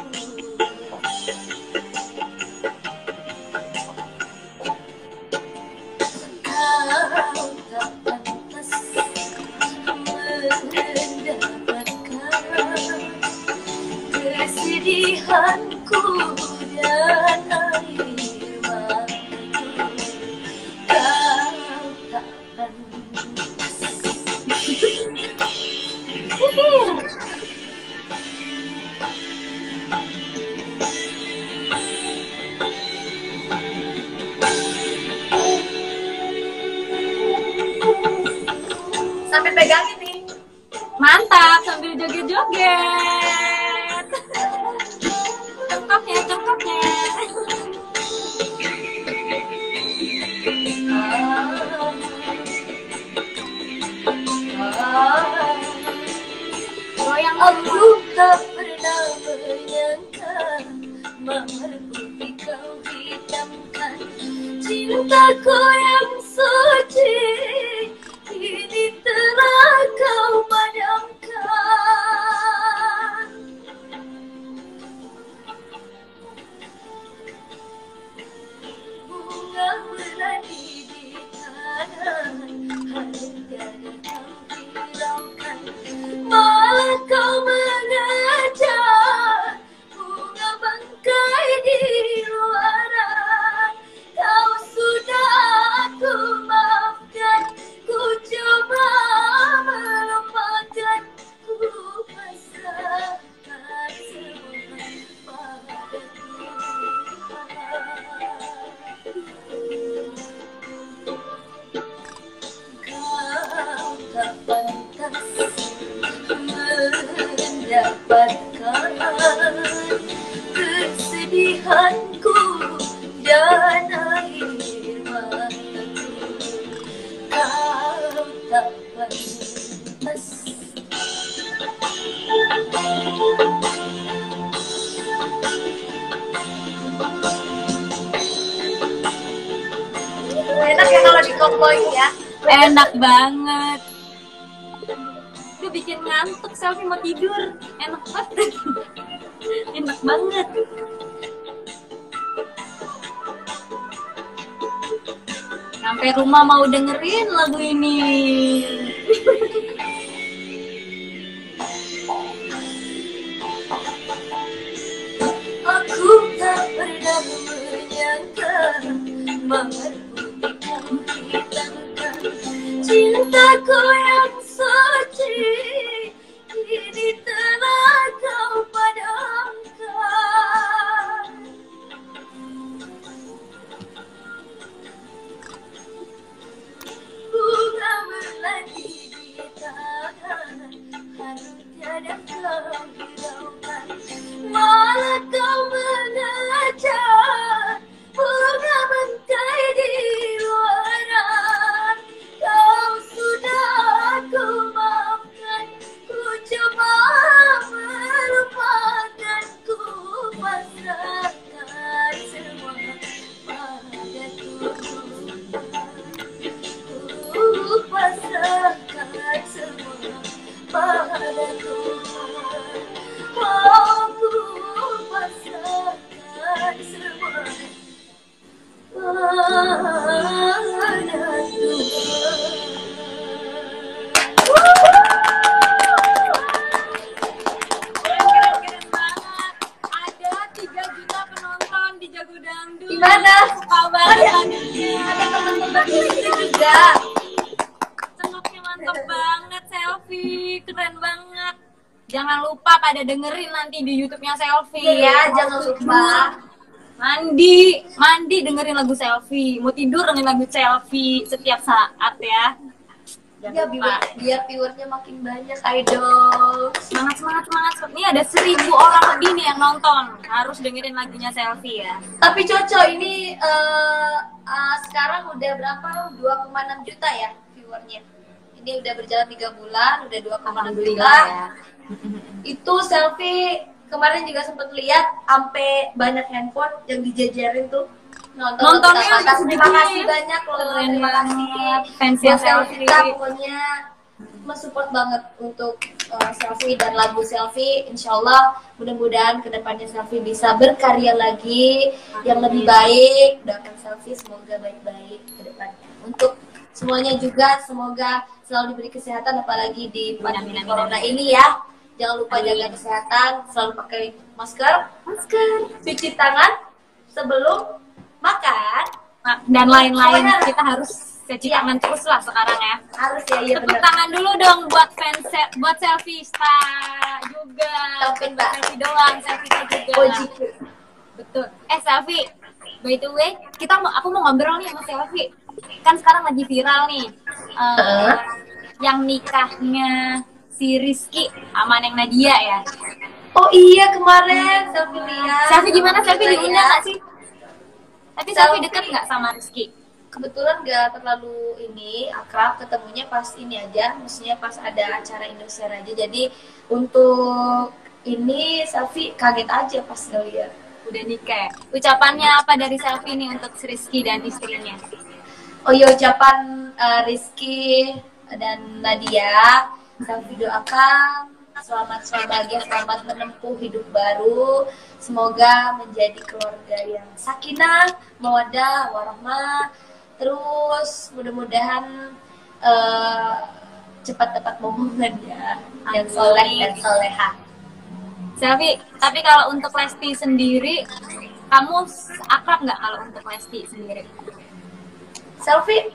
Kau tak pantas mendapatkan kesedihanku dan air mataku. Kau tak pantas. Sampai pegangin nih. Mantap, sambil joget-joget. Cengkoknya. Aku tak pernah menyangka mahar putih kau hitamkan cintaku yang suci, ini telah kau padamkan. Bunga melati di tangan, harum tiada kau hiraukan, malah kau mengajak bunga bangkai di luaran. Kau sudah aku maafkan, ku coba melupakan, ku pasrahkan semua pada Tuhan. Kau tak pantas mendapatkan kesedihanku dan air mataku. Kau tak pantas. Enak ya kalau dikomboin ya. Enak banget. Udah bikin ngantuk, Selfie mau tidur. Enak banget. Enak banget. Sampai rumah mau dengerin lagu ini. Aku tak pernah menyangka mahar putih kau hitamkan cintaku yang suci, ini telah kau padamkan. Bunga melati di tangan, harum tiada kau hiraukan, malah kau mengajak bunga bangkai di luaran. Kau sudah aku maafkan, ku coba melupakan, ku pasrahkan semua pada Tuhan. Ku pasrahkan semua pada Tuhan. Oh, ku pasrahkan semua pada Tuhan. Keren banget. Ada 3 juta penonton di Jago Dangdut. Di mana? Suka banget lagunya. Ada teman-teman di situ juga. Cengoknya mantep banget, Selfie. Keren banget. Jangan lupa pada dengerin nanti di YouTube-nya Selfie. Iya, jangan lupa. Mandi dengerin lagu Selfie. Mau tidur dengerin lagu Selfie setiap saat ya. Jangan Ya, lupa. biar viewernya makin banyak, idol. Semangat. Ini ada 1.000 orang lebih nih yang nonton. Harus dengerin lagunya Selfie ya. Tapi Coco ini sekarang udah berapa? 2,6 juta ya viewernya. Ini udah berjalan 3 bulan, udah 2,6 juta. Alhamdulillah ya. Itu Selfie kemarin juga sempet lihat sampai banyak handphone yang dijajarin tuh. Nontonnya Terima udah segini. kasih banyak loh. Keren Terima kasih banget. Fansnya buat Selfie Selfie. kita, pokoknya mensupport banget untuk Selfie dan lagu Selfie. Insyaallah mudah-mudahan kedepannya Selfie bisa berkarya lagi yang lebih baik. Doakan Selfie semoga baik-baik ke depannya. Untuk semuanya juga semoga selalu diberi kesehatan, apalagi di pandemi Amin. corona ini ya. Jangan lupa jaga kesehatan, selalu pakai masker, cuci tangan sebelum makan. Dan lain-lain. Pokoknya- Kita harus cuci tangan terus lah sekarang ya. Harus ya, iya Tepuk benar. tangan dulu dong buat buat Selfie Star juga. Selfie, Mbak. Selfie doang, Selfie juga. Ojiku. Betul. Selfie. By the way, aku mau ngobrol nih sama Selfie. Kan sekarang lagi viral nih. Yang nikahnya si Rizky sama Neng Nadia ya. Oh iya, kemarin Selfie lihat. Selfie gimana? Selfie Kita diundang lihat. nggak sih? Tapi Selfie Selfie. deket nggak sama Rizky? kebetulan gak terlalu ini akrab, ketemunya pas ini aja, maksudnya pas ada acara Indosiar aja. Jadi untuk ini Selfie kaget aja pas ngeliat Udah nikah. Ucapannya apa dari Selfie nih untuk Rizky dan istrinya? oh iya, ucapan Rizky dan Nadia, Selfie doakan selamat bahagia, selamat menempuh hidup baru. Semoga menjadi keluarga yang sakinah, mawaddah, warahmah. Terus mudah-mudahan cepat dapat momongan ya, yang soleh dan soleha. Selfie, tapi kalau untuk Lesti sendiri, kamu akrab nggak kalau untuk Lesti sendiri? Selfie,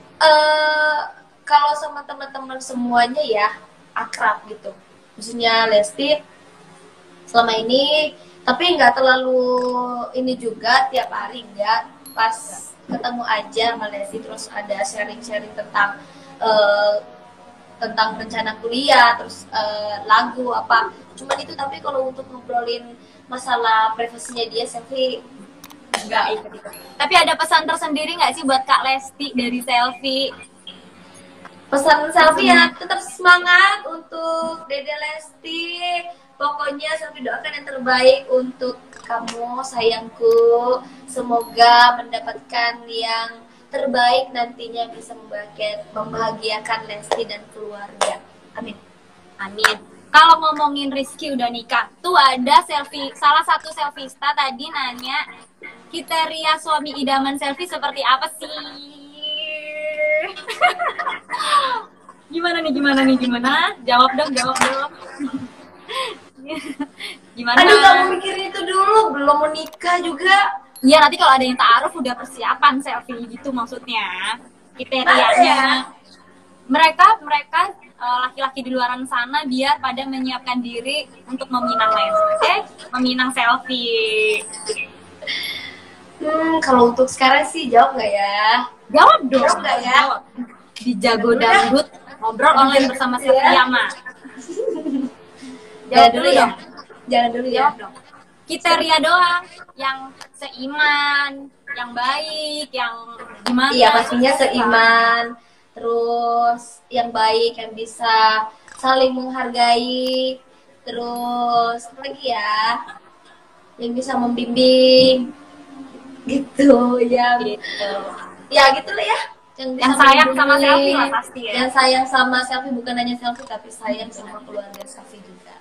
kalau sama teman-teman semuanya ya akrab gitu. Maksudnya Lesti selama ini, tapi nggak terlalu ini juga tiap hari, nggak. Pas ketemu aja sama Lesti, terus ada sharing-sharing tentang rencana kuliah, terus lagu apa. Cuman itu, tapi kalau untuk ngobrolin masalah privasinya dia, Selfie Nggak ikut. Tapi ada pesan tersendiri nggak sih buat Kak Lesti dari Selfie? pesan Selfie ya tetap semangat untuk Dede Lesti. Pokoknya Selfie doakan yang terbaik untuk kamu sayangku. Semoga mendapatkan yang terbaik nantinya, bisa membahagiakan Lesti dan keluarga. Amin. Amin. Kalau ngomongin Rizky udah nikah, tuh ada salah satu selfista tadi nanya kriteria suami idaman Selfie seperti apa sih? Gimana nih? Jawab dong. Gimana? Aduh, kamu mikirin itu dulu, belum menikah juga. Iya, nanti kalau ada yang ta'aruf udah persiapan Selfie gitu maksudnya. Kriterianya. Mereka laki-laki di luaran sana biar pada menyiapkan diri untuk meminang meminang Selfie. Kalau untuk sekarang sih jawab nggak ya? Jawab dong. Jawab nggak ya? Di Jago Dangdut ngobrol online bersama Selfie Yama. Jangan dulu ya. Jangan dulu ya. Jawab dong. Kriteria doang, yang seiman, yang baik, yang gimana? Iya, pastinya seiman. Terus yang baik, yang bisa saling menghargai. Terus apa lagi ya? Yang bisa membimbing. Gitu ya. Gitu. Ya gitu lah ya. Yang sayang sama Selfie lah pasti ya. Yang sayang sama Selfie, bukan hanya Selfie tapi sayang sama keluarga Selfie juga.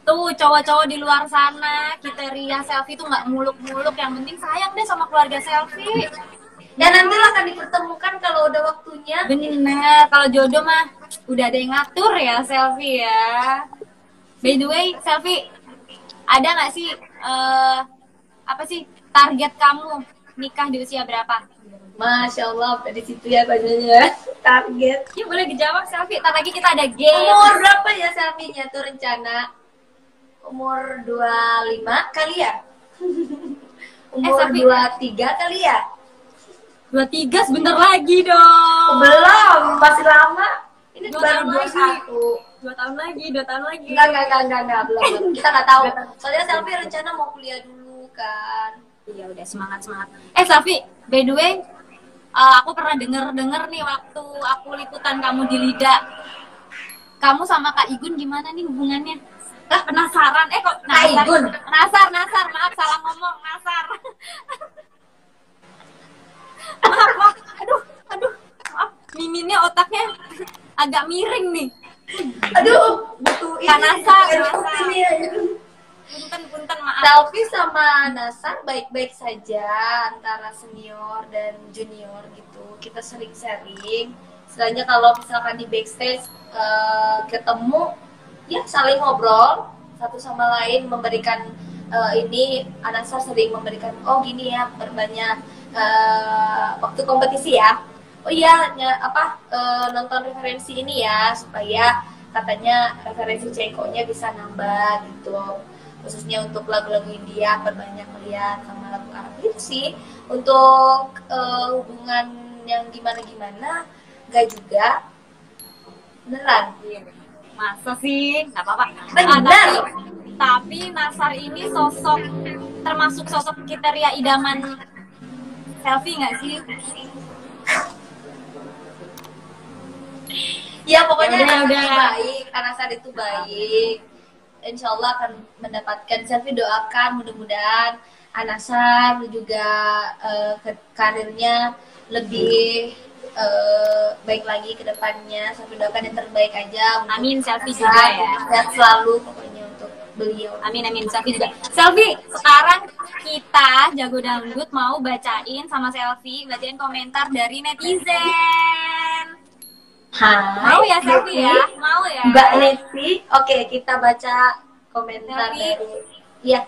Tuh cowok-cowok di luar sana kriteria Selfie tuh nggak muluk-muluk, yang penting sayang deh sama keluarga Selfie. Dan nanti akan dipertemukan kalau udah waktunya. Bener, kalau jodoh mah udah ada yang ngatur ya Selfie ya. By the way Selfie, ada nggak sih apa sih target kamu nikah di usia berapa? Masya Allah, di situ ya tanyanya. Target. Ya boleh dijawab Selfie. Ntar lagi kita ada game. Umur berapa ya Selfie-nya tuh rencana? Umur 25 kali ya? Umur Selfie. 23 kali ya? 23 sebentar lagi dong. Belum, masih lama. Ini 2 baru tahun lagi. 21. 2 tahun lagi. Enggak, belum. Kita nggak tahu. Soalnya Selfie rencana mau kuliah dulu kan. Iya udah semangat. Selfie, by the way, aku pernah denger nih waktu aku liputan kamu di Lida. Kamu sama Kak Igun gimana nih hubungannya? Penasaran. Kok Kak Igun? Nasar. Maaf salah ngomong, Nasar. maaf. Aduh. Maaf, miminnya otaknya agak miring nih. Aduh, butuh ini. Nasar. Punten maaf. Selfie sama Nasar baik-baik saja, antara senior dan junior gitu. Kita sering sharing. Istilahnya kalau misalkan di backstage ketemu, ya saling ngobrol satu sama lain, memberikan ini. Nasar sering memberikan, oh gini ya, berbanyak waktu kompetisi ya. Oh iya, nonton referensi ini ya, supaya katanya referensi cengkoknya bisa nambah gitu. Khususnya untuk lagu-lagu India, berbanyak melihat sama lagu Arab gitu sih. Untuk hubungan yang gimana-gimana, enggak juga. Beneran. Masa sih? Nggak apa-apa. Bener. Tapi Nasar ini termasuk sosok kriteria idaman selfie nggak sih? Ya pokoknya Ya anak udah. itu baik, anak saya itu baik. Insya Allah akan mendapatkan selfie, doakan mudah-mudahan Anasar juga karirnya lebih baik lagi ke depannya. Sampai doakan yang terbaik aja. Amin, selfie Anasar, juga ya. sehat selalu pokoknya untuk beliau. Amin, selfie juga. Selfie, sekarang kita Jago Dangdut mau bacain sama selfie, bacain komentar dari netizen. Hai, Mau ya selfie ya? Mau ya? Mbak Lesti. Oke, kita baca komentar Selfie. dari ya.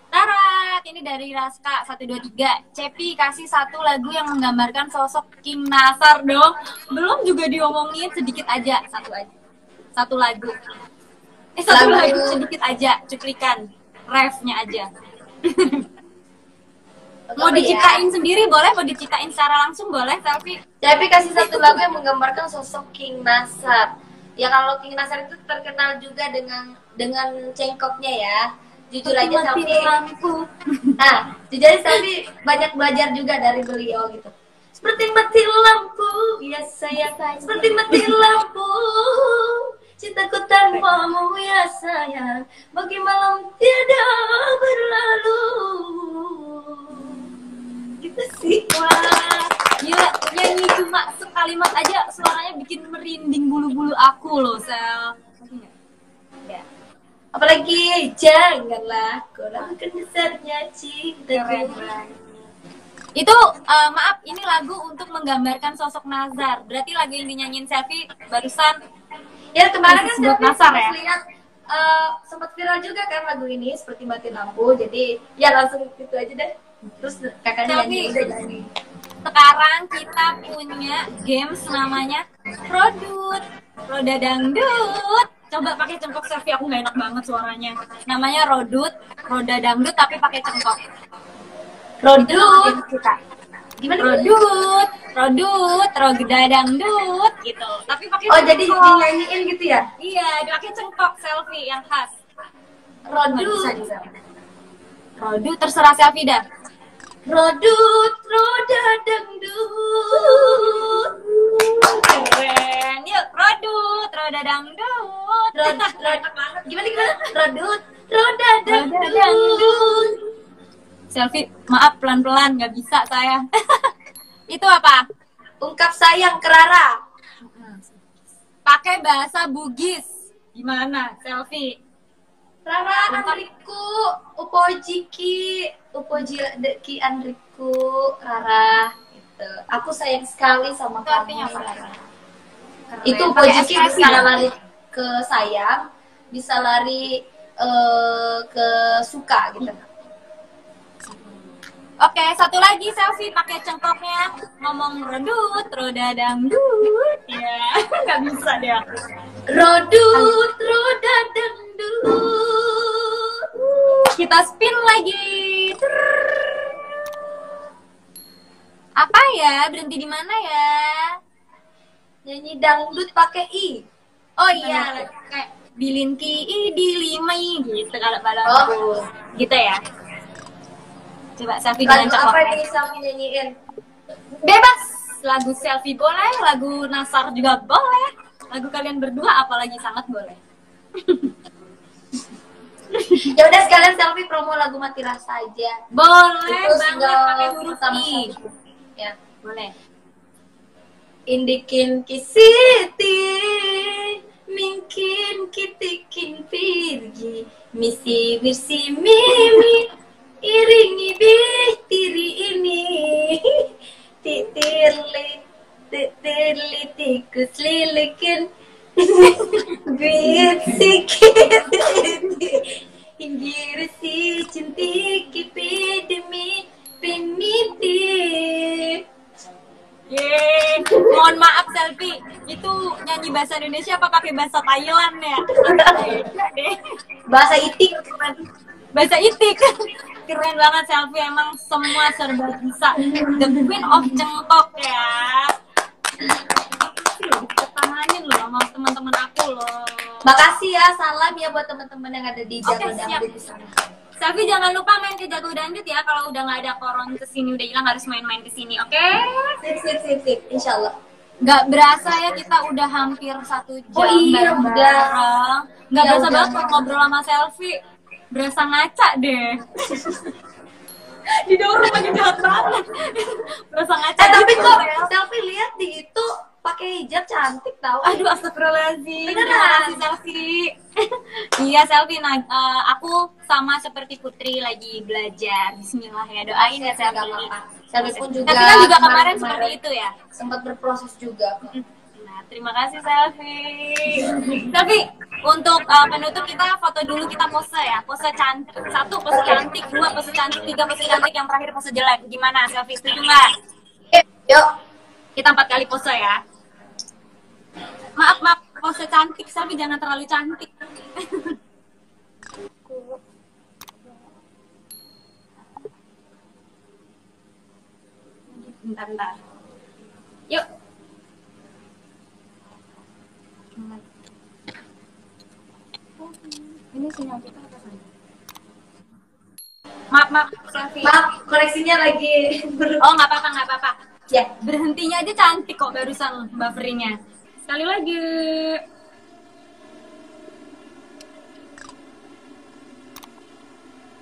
Tarat, ini dari Raska 123. Cepi kasih satu lagu yang menggambarkan sosok King Nasar dong. Belum juga diomongin, sedikit aja, satu lagu. Satu lagu sedikit aja, cuplikan refnya aja. Mau diciptain sendiri boleh, mau diciptain secara langsung boleh, selfie. Cepi kasih satu lagu yang menggambarkan sosok King Nasar. Ya kalau King Nasar itu terkenal juga dengan cengkoknya ya. Jujur aja Selfie. Nah, jujur aja Selfie banyak belajar juga dari beliau gitu. Seperti mati lampu, ya sayang. Seperti mati lampu, cintaku tanpamu ya sayang. Bagi malam tiada berlalu. Gitu sih. Wah, gila, nyanyi cuma sekalimat aja suaranya bikin merinding bulu-bulu aku loh, Sel. Ya. Apalagi janganlah kau lakukan besarnya cinta. Itu maaf, ini lagu untuk menggambarkan sosok Nazar. Berarti lagu yang dinyanyiin Selfie barusan. Ya kemarin kan Disebut Selfie Nasar ya? lihat sempat viral juga kan lagu ini seperti mati lampu. Jadi ya langsung gitu aja deh. Terus kakaknya nyanyi udah nyanyi. Sekarang kita punya games namanya Rodut, Roda Dangdut. Coba pakai cengkok Selfie, aku nggak enak banget suaranya. Namanya Rodut, Roda Dangdut tapi pakai cengkok. Rodut kita. Gimana? Rodut, Roda Dangdut gitu. Tapi pakai Oh cengkok. jadi dinyanyiin gitu ya? Iya, pakai cengkok Selfie yang khas. Rodut. Rodut terserah Selfie dah. Rodut, roda dangdut. Keren. Yuk, Rodut, Roda Dangdut. Gimana? Rodut, roda dangdut. Selfie, maaf pelan-pelan, nggak bisa saya. Itu apa? Ungkap sayang ke Rara. Pakai bahasa Bugis. Gimana, Selfie? Rara Andriku, upojiki Andriku, Rara. Gitu. Aku sayang sekali sama Itu kamu, artinya apa? Rara. Keren. Itu Pakai upojiki ekspresi bisa ya? lari ke sayang, bisa lari ke suka gitu. Oke, satu lagi Selfie pakai cengkoknya. Ngomong Rodut, Roda Dangdut. Ya, nggak bisa deh aku. Rodut, roda dangdut. Kita spin lagi. Apa ya? Berhenti di mana ya? Nyanyi dangdut pakai i. Oh iya, kayak bilinki dilimai gitu kalau pada Oh. gitu ya. Coba Selfie Lagu dengan apa cengkoknya. nih Selfie nyanyiin? Bebas. Lagu Selfie boleh, lagu Nasar juga boleh. Lagu kalian berdua apalagi sangat boleh. Ya udah sekalian Selfie promo lagu Mati Rasa aja. Boleh Itu banget single pakai huruf pertama I. Selfie. Ya. Boleh. Indikin kisiti, mungkin kitikin pirgi, misi wirsi mimi, iringi tiri ini, titirli tikus lilikin, bit sikit, inggir si cintiki pidemi primitif. Yeay. Mohon maaf Selfie, itu nyanyi bahasa Indonesia apa pakai bahasa Thailand ya? Beda deh. Bahasa itik. Bahasa Itik. Keren banget Selfie, emang semua serba bisa. The Queen of Cengkok ya. Tanganin loh sama teman-teman aku loh. Makasih ya, salam ya buat teman-teman yang ada di Jago Oke, siap. Dangdut di sana. Selfie jangan lupa main ke Jago Dangdut ya. Kalau udah nggak ada koron kesini udah hilang harus main-main kesini, oke? Sip. Insyaallah. Nggak berasa ya kita udah hampir 1 jam. Oh iya, udah. Nggak Iya, berasa udah. banget kalau ngobrol sama Selfie. Berasa ngaca deh. Didorong aja jahat banget. Berasa ngaca. Tapi gitu, kok Sel. Selfie lihat di itu pakai hijab cantik tahu. Aduh, astagfirullahaladzim. Beneran? Terima kasih, Selfie. Iya, Selfie. Nah, aku sama seperti Putri lagi belajar. Bismillah ya, doain ya, Saya Selfie. nggak apa-apa. Selfie pun juga. Tapi kan juga kemarin seperti itu ya. Sempat berproses juga. Nah, terima kasih, Selfie. Selfie, untuk penutup kita foto dulu, kita pose ya. Pose cantik. 1, pose cantik. 2, pose cantik. 3, pose cantik. Yang terakhir pose jelek. Gimana, Selfie? Setuju nggak? Yuk. Kita 4 kali pose ya. Maaf, pose cantik, tapi jangan terlalu cantik. Bentar. Yuk. Ini sinyal kita apa sana? Maaf, Selfie. Maaf, koneksinya lagi Oh, nggak apa-apa. Ya. Berhentinya aja cantik kok barusan bufferinya. Sekali lagi.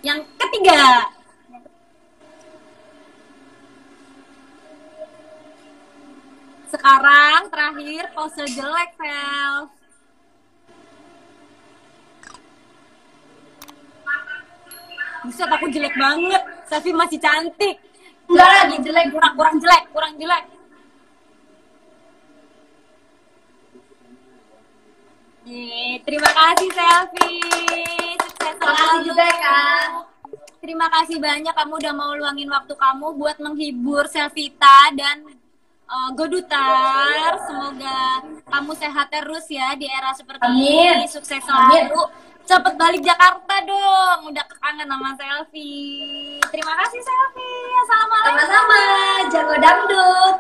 Yang ketiga. Sekarang terakhir pose jelek, Self. Buset, aku jelek banget. Selfie masih cantik. Enggak lagi jelek. Kurang jelek. Terima kasih, Selfie. Sukses Makasih selalu. juga, Kak. Terima kasih banyak kamu udah mau luangin waktu kamu buat menghibur Selvita dan Godutar. Semoga kamu sehat terus ya di era seperti Amin. ini. Sukses selalu. Cepet balik Jakarta dong. Udah kangen sama Selfie. Terima kasih, Selfie. Assalamualaikum. Sama-sama. Jago dangdut.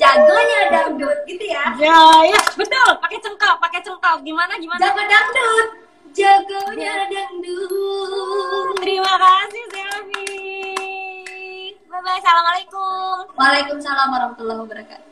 Jagonya dangdut gitu ya. Ya, betul. Pakai cengkok. Gimana? Jago dangdut. Jagonya dangdut. Terima kasih, Selfie. Bye-bye. Assalamualaikum. Waalaikumsalam warahmatullahi wabarakatuh.